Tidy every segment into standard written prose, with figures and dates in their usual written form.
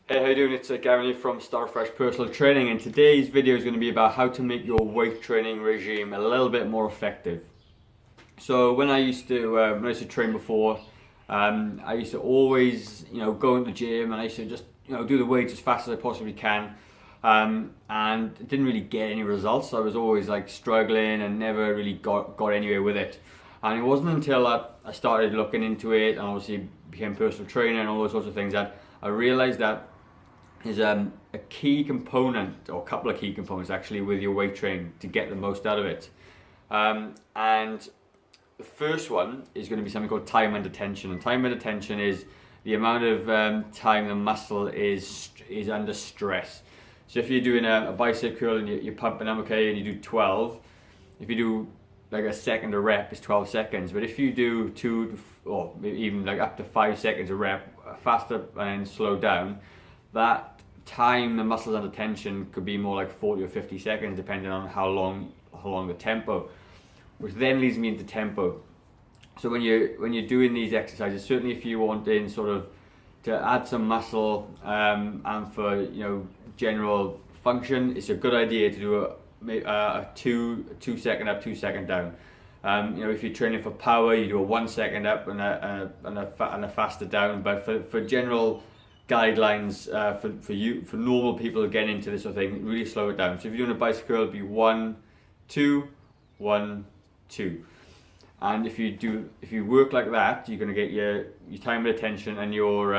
Hey, how you doing? It's Gavin here from Starfresh Personal Training, and today's video is going to be about how to make your weight training regime a little bit more effective. So when I used to train before, I used to always go into the gym, and I used to just do the weights as fast as I possibly can, and didn't really get any results. I was always like struggling and never really got anywhere with it. And it wasn't until I started looking into it and obviously became personal trainer and all those sorts of things that I realized that is a key component, or a couple of key components actually, with your weight training to get the most out of it. And the first one is going to be something called time under tension. And time under tension is the amount of time the muscle is under stress. So if you're doing a bicep curl and you're pumping them, okay, and you do 12, if you do like a second a rep, it's 12 seconds. But if you do or even like up to 5 seconds a rep, faster and then slow down, that time the muscles under tension could be more like 40 or 50 seconds, depending on how long the tempo. Which then leads me into tempo. So when you're doing these exercises, certainly if you want in sort of to add some muscle and for general function, it's a good idea to do a 2 second up, 2 second down. If you're training for power, you do a 1 second up and a faster down. But for general guidelines, for normal people to get into this sort of thing, really slow it down. So if you're doing a bicycle curl, it'll be 1, 2, 1, 2. And if you work like that, you're going to get your time of attention and your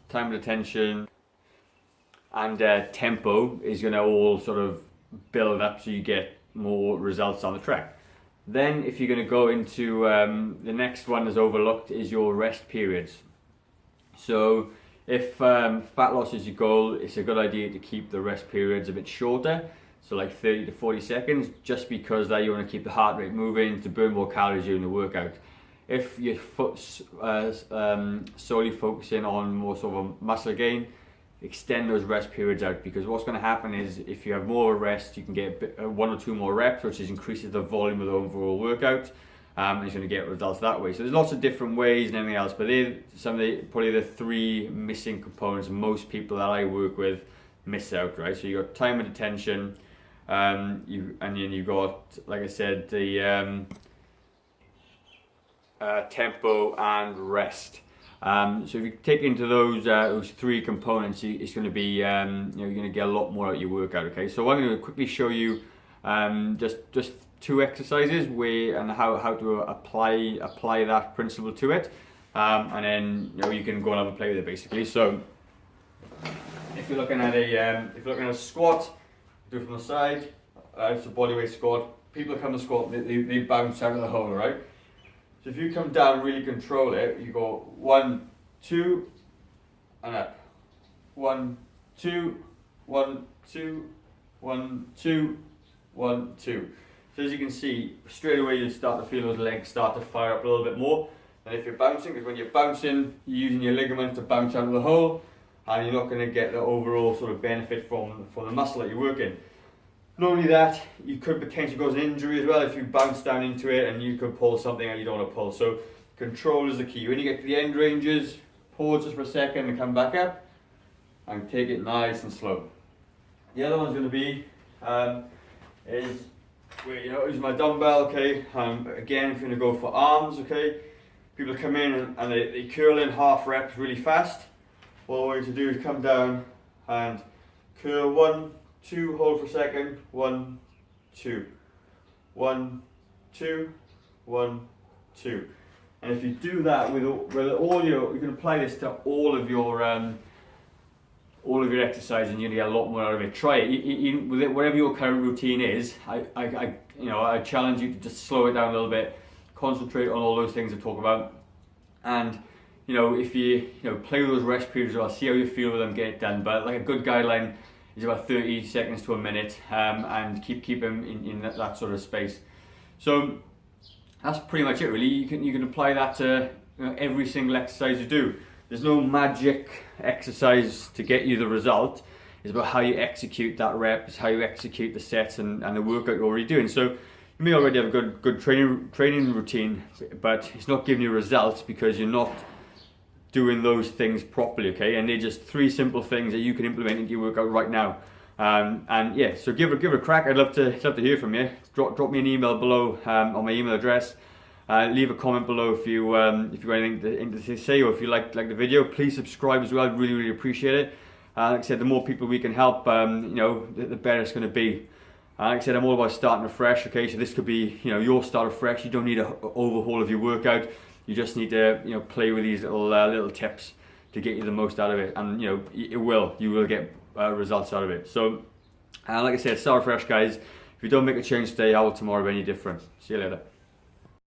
time of attention and tempo is going to all sort of build up, so you get more results on the track. Then if you're going to go into the next one is overlooked, is your rest periods. So if fat loss is your goal, it's a good idea to keep the rest periods a bit shorter, so like 30 to 40 seconds, just because that you want to keep the heart rate moving to burn more calories during the workout. If you're solely focusing on more sort of a muscle gain, extend those rest periods out, because what's going to happen is if you have more rest, you can get one or two more reps, which increases the volume of the overall workout, and you're going to get results that way. So there's lots of different ways and everything else, but they're probably the three missing components most people that I work with miss out, right? So you got time and attention, and then you got, like I said, the tempo and rest. So if you take into those three components, it's going to be you're going to get a lot more out of your workout. Okay, so I'm going to quickly show you just two exercises and how to apply that principle to it, and then you can go and have a play with it basically. So if you're looking at a squat, do it from the side. It's a bodyweight squat. People come to squat, they bounce out of the hole, right? So if you come down, really control it, you go 1, 2, and up. 1, 2, 1, 2, 1, 2, 1, 2. So as you can see, straight away you start to feel those legs start to fire up a little bit more. And if you're bouncing, because when you're bouncing, you're using your ligaments to bounce out of the hole, and you're not going to get the overall sort of benefit from the muscle that you're working. Not only that, you could potentially cause an injury as well if you bounce down into it, and you could pull something that you don't want to pull. So control is the key. When you get to the end ranges, pause just for a second and come back up and take it nice and slow. The other one's going to be is where use my dumbbell. Okay, again, if you're going to go for arms, okay, people come in and they curl in half reps really fast. What we're going to do is come down and curl 1, 2, hold for a second, 1, 2, 1, 2, 1, 2. And if you do that with all you can apply this to all of your exercises, and you're gonna get a lot more out of it. Try it, even with it, whatever your current routine is. I challenge you to just slow it down a little bit, concentrate on all those things I talk about, and if you play with those rest periods as well, see how you feel with them, get it done. But like a good guideline is about 30 seconds to a minute, and keep them in that sort of space. So that's pretty much it really. You can apply that to every single exercise you do. There's no magic exercise to get you the result. It's about how you execute that rep, it's how you execute the sets and the workout you're already doing. So you may already have a good training routine, but it's not giving you results because you're not doing those things properly, okay? And they're just 3 simple things that you can implement into your workout right now. And yeah, so give it a crack. I'd love to hear from you. Drop me an email below on my email address. Leave a comment below if you got anything to say, or if you like the video. Please subscribe as well. I'd really appreciate it. Like I said, the more people we can help, the better it's going to be. Like I said, I'm all about starting afresh. Okay, so this could be your start afresh. You don't need an overhaul of your workout. You just need to play with these little tips to get you the most out of it, and you will get results out of it. So like I said, start fresh, guys. If you don't make a change today, how will tomorrow be any different? See you later.